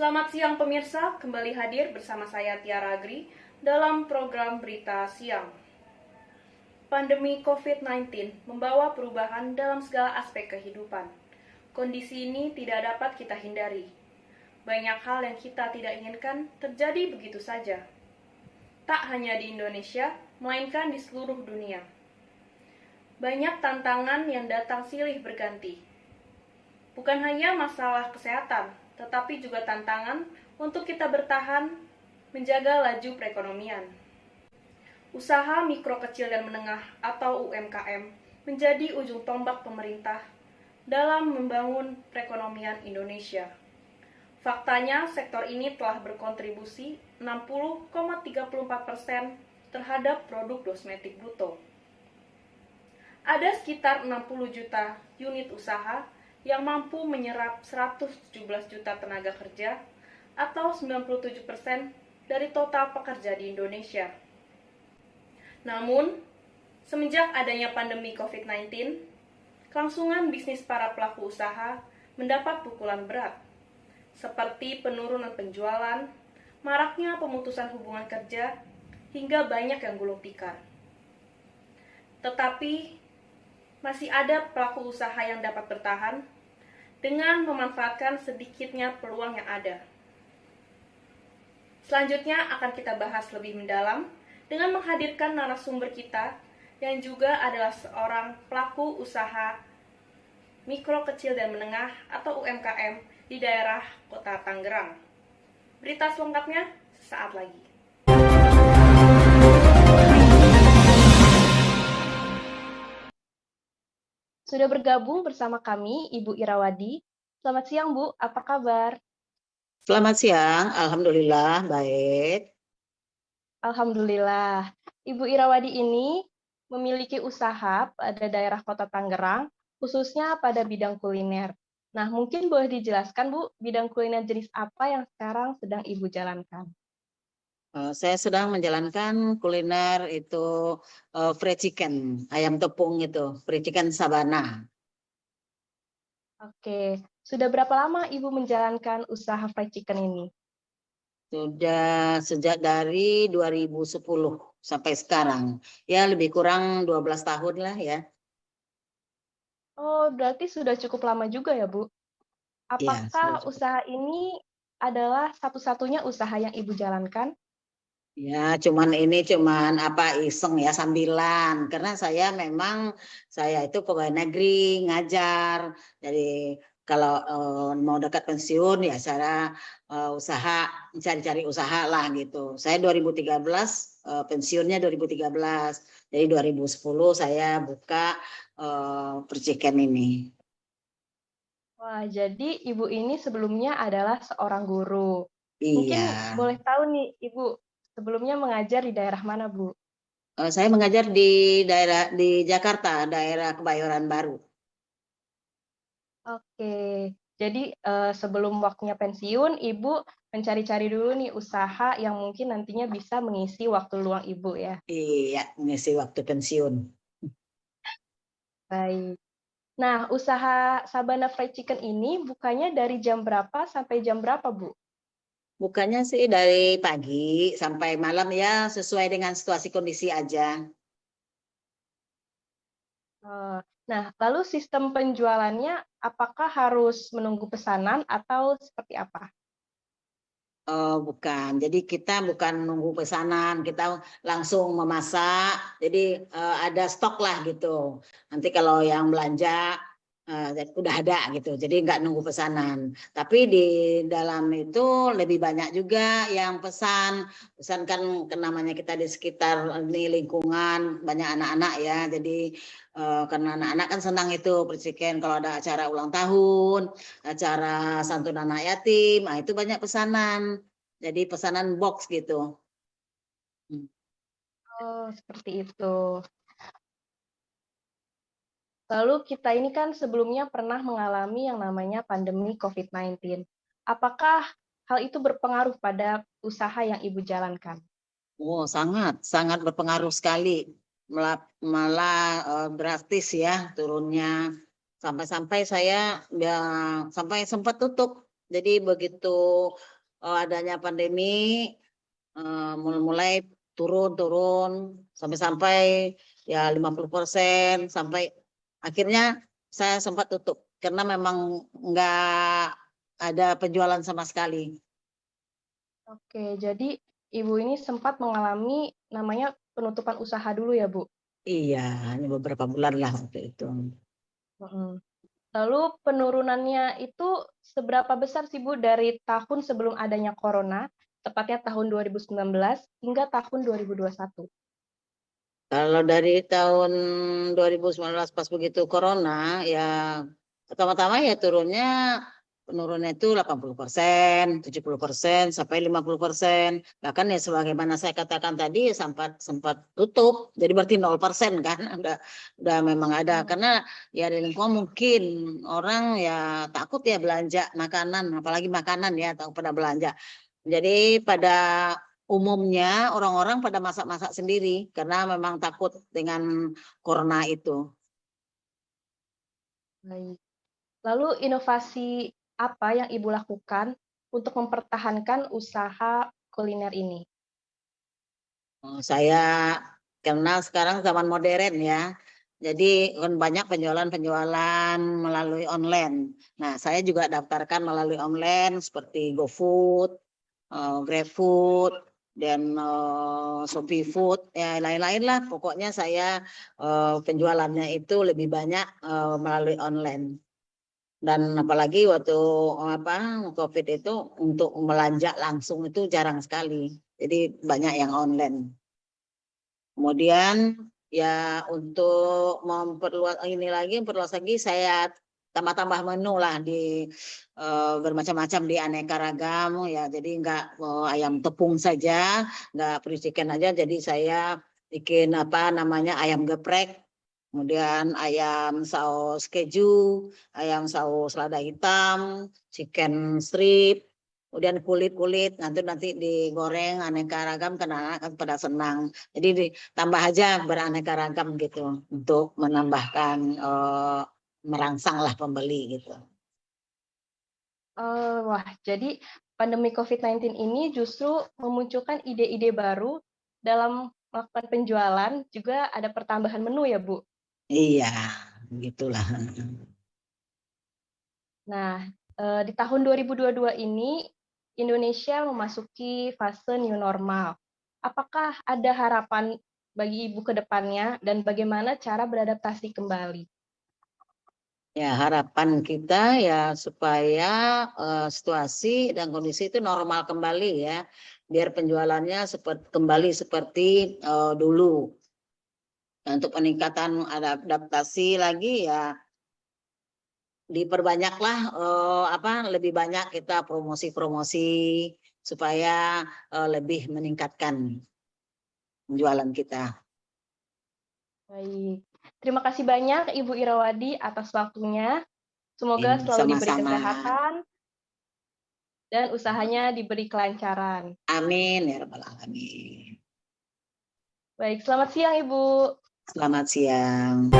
Selamat siang pemirsa, kembali hadir bersama saya Tiara Agri dalam program Berita Siang. Pandemi COVID-19 membawa perubahan dalam segala aspek kehidupan. Kondisi ini tidak dapat kita hindari. Banyak hal yang kita tidak inginkan terjadi begitu saja. Tak hanya di Indonesia, melainkan di seluruh dunia. Banyak tantangan yang datang silih berganti. Bukan hanya masalah kesehatan, tetapi juga tantangan untuk kita bertahan menjaga laju perekonomian. Usaha mikro kecil dan menengah atau UMKM menjadi ujung tombak pemerintah dalam membangun perekonomian Indonesia. Faktanya, sektor ini telah berkontribusi 60,34% terhadap produk domestik bruto. Ada sekitar 60 juta unit usaha yang mampu menyerap 117 juta tenaga kerja atau 97% dari total pekerja di Indonesia. Namun, semenjak adanya pandemi COVID-19, kelangsungan bisnis para pelaku usaha mendapat pukulan berat, seperti penurunan penjualan, maraknya pemutusan hubungan kerja, hingga banyak yang gulung tikar. Tetapi, masih ada pelaku usaha yang dapat bertahan dengan memanfaatkan sedikitnya peluang yang ada. Selanjutnya akan kita bahas lebih mendalam dengan menghadirkan narasumber kita yang juga adalah seorang pelaku usaha mikro kecil dan menengah atau UMKM di daerah Kota Tangerang. Berita selengkapnya sesaat lagi. Sudah bergabung bersama kami Ibu Irawadi. Selamat siang Bu, apa kabar? Selamat siang, alhamdulillah baik. Alhamdulillah. Ibu Irawadi ini memiliki usaha pada daerah Kota Tangerang, khususnya pada bidang kuliner. Nah, mungkin boleh dijelaskan Bu, bidang kuliner jenis apa yang sekarang sedang Ibu jalankan? Saya sedang menjalankan kuliner itu fried chicken, ayam tepung itu, fried chicken Sabana. Oke, sudah berapa lama Ibu menjalankan usaha fried chicken ini? Sudah sejak dari 2010 sampai sekarang. Ya lebih kurang 12 tahun lah ya. Oh, berarti sudah cukup lama juga ya Bu? Iya, sudah Apakah cukup. usaha ini adalah satu-satunya usaha yang Ibu jalankan? Ya, cuman apa iseng ya sambilan. Karena saya memang saya itu pegawai negeri, ngajar. Jadi kalau mau dekat pensiun ya saya usaha cari-cari usaha lah gitu. Saya 2013 pensiunnya 2013. Jadi 2010 saya buka percikan ini. Wah, jadi Ibu ini sebelumnya adalah seorang guru. Iya. Mungkin boleh tahu nih, Ibu, sebelumnya mengajar di daerah mana, Bu? Saya mengajar di Jakarta, daerah Kebayoran Baru. Oke, jadi sebelum waktunya pensiun, Ibu mencari-cari dulu nih usaha yang mungkin nantinya bisa mengisi waktu luang Ibu ya. Iya, mengisi waktu pensiun. Baik. Nah, usaha Sabana Fried Chicken ini bukanya dari jam berapa sampai jam berapa, Bu? Bukanya sih dari pagi sampai malam ya sesuai dengan situasi kondisi aja. Nah, lalu sistem penjualannya apakah harus menunggu pesanan atau seperti apa? Bukan, jadi kita bukan nunggu pesanan, kita langsung memasak, jadi ada stok lah gitu. Nanti kalau yang belanja udah ada gitu, jadi nggak nunggu pesanan. Tapi di dalam itu lebih banyak juga yang pesan kan namanya kita di sekitar ini lingkungan banyak anak-anak ya, jadi karena anak-anak kan senang itu percikan kalau ada acara ulang tahun, acara santunan anak yatim, nah itu banyak pesanan. Jadi pesanan box gitu. Oh, seperti itu. Lalu kita ini kan sebelumnya pernah mengalami yang namanya pandemi COVID-19. Apakah hal itu berpengaruh pada usaha yang Ibu jalankan? Oh, sangat berpengaruh sekali. Malah drastis ya turunnya. Sampai-sampai saya ya sampai sempat tutup. Jadi begitu adanya pandemi mulai turun sampai ya 50% sampai akhirnya saya sempat tutup karena memang nggak ada penjualan sama sekali. Oke, jadi Ibu ini sempat mengalami namanya penutupan usaha dulu ya, Bu? Iya, hanya beberapa bulan lah waktu itu. Mhm. Lalu penurunannya itu seberapa besar sih, Bu, dari tahun sebelum adanya corona, tepatnya tahun 2019 hingga tahun 2021? Kalau dari tahun 2019 pas begitu corona, ya pertama-tama ya penurunnya itu 80%, 70%, sampai 50%. Bahkan ya sebagaimana saya katakan tadi sempat sempat tutup. Jadi berarti 0% kan. Udah memang ada karena ya di lingkungan mungkin orang ya takut ya belanja makanan, apalagi makanan ya takut pada belanja. Jadi pada umumnya orang-orang pada masak-masak sendiri karena memang takut dengan corona itu. Baik. Lalu inovasi apa yang Ibu lakukan untuk mempertahankan usaha kuliner ini? Saya karena sekarang zaman modern ya, jadi kan banyak penjualan-penjualan melalui online. Nah, saya juga daftarkan melalui online seperti GoFood, GrabFood, dan Shopee Food, ya lain-lain lah. Pokoknya saya penjualannya itu lebih banyak melalui online. Dan apalagi waktu COVID itu untuk belanja langsung itu jarang sekali. Jadi banyak yang online. Kemudian ya untuk memperluas lagi saya tambah-tambah menu lah di bermacam-macam di aneka ragam ya. Jadi enggak ayam tepung saja, enggak free chicken aja. Jadi saya bikin ayam geprek, kemudian ayam saus keju, ayam saus lada hitam, chicken strip, kemudian kulit nanti digoreng aneka ragam karena anak pada senang. Jadi ditambah aja beraneka ragam gitu untuk menambahkan merangsanglah pembeli gitu. Wah, jadi pandemi COVID-19 ini justru memunculkan ide-ide baru dalam melakukan penjualan, juga ada pertambahan menu ya, Bu? Iya, begitulah. Nah, di tahun 2022 ini Indonesia memasuki fase new normal. Apakah ada harapan bagi Ibu ke depannya dan bagaimana cara beradaptasi kembali? Ya, harapan kita ya supaya situasi dan kondisi itu normal kembali ya, biar penjualannya kembali seperti dulu. Nah, untuk peningkatan adaptasi lagi ya diperbanyaklah lebih banyak kita promosi-promosi supaya lebih meningkatkan penjualan kita. Baik, terima kasih banyak Ibu Irawadi atas waktunya. Semoga selalu diberi Sama-sama. kesehatan dan usahanya diberi kelancaran. Amin ya rabbal alamin. Baik, selamat siang Ibu. Selamat siang.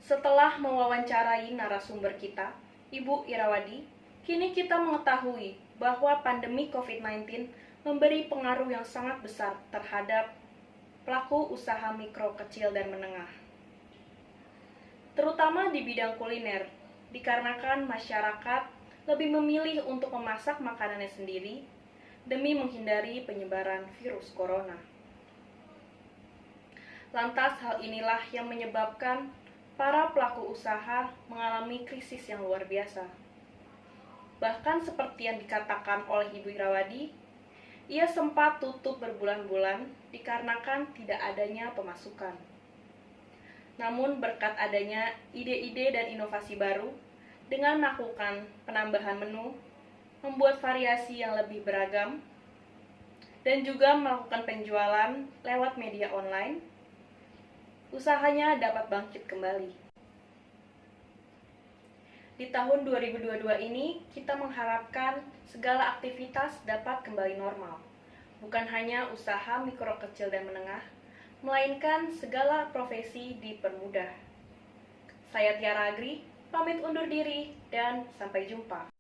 Setelah mewawancarai narasumber kita, Ibu Irawadi, kini kita mengetahui bahwa pandemi COVID-19 memberi pengaruh yang sangat besar terhadap pelaku usaha mikro, kecil, dan menengah. Terutama di bidang kuliner, dikarenakan masyarakat lebih memilih untuk memasak makanannya sendiri demi menghindari penyebaran virus corona. Lantas hal inilah yang menyebabkan para pelaku usaha mengalami krisis yang luar biasa. Bahkan seperti yang dikatakan oleh Ibu Irawadi, ia sempat tutup berbulan-bulan dikarenakan tidak adanya pemasukan. Namun berkat adanya ide-ide dan inovasi baru, dengan melakukan penambahan menu, membuat variasi yang lebih beragam, dan juga melakukan penjualan lewat media online, usahanya dapat bangkit kembali. Di tahun 2022 ini, kita mengharapkan segala aktivitas dapat kembali normal. Bukan hanya usaha mikro, kecil, dan menengah, melainkan segala profesi dipermudah. Saya Tiara Agri, Pamit undur diri dan sampai jumpa.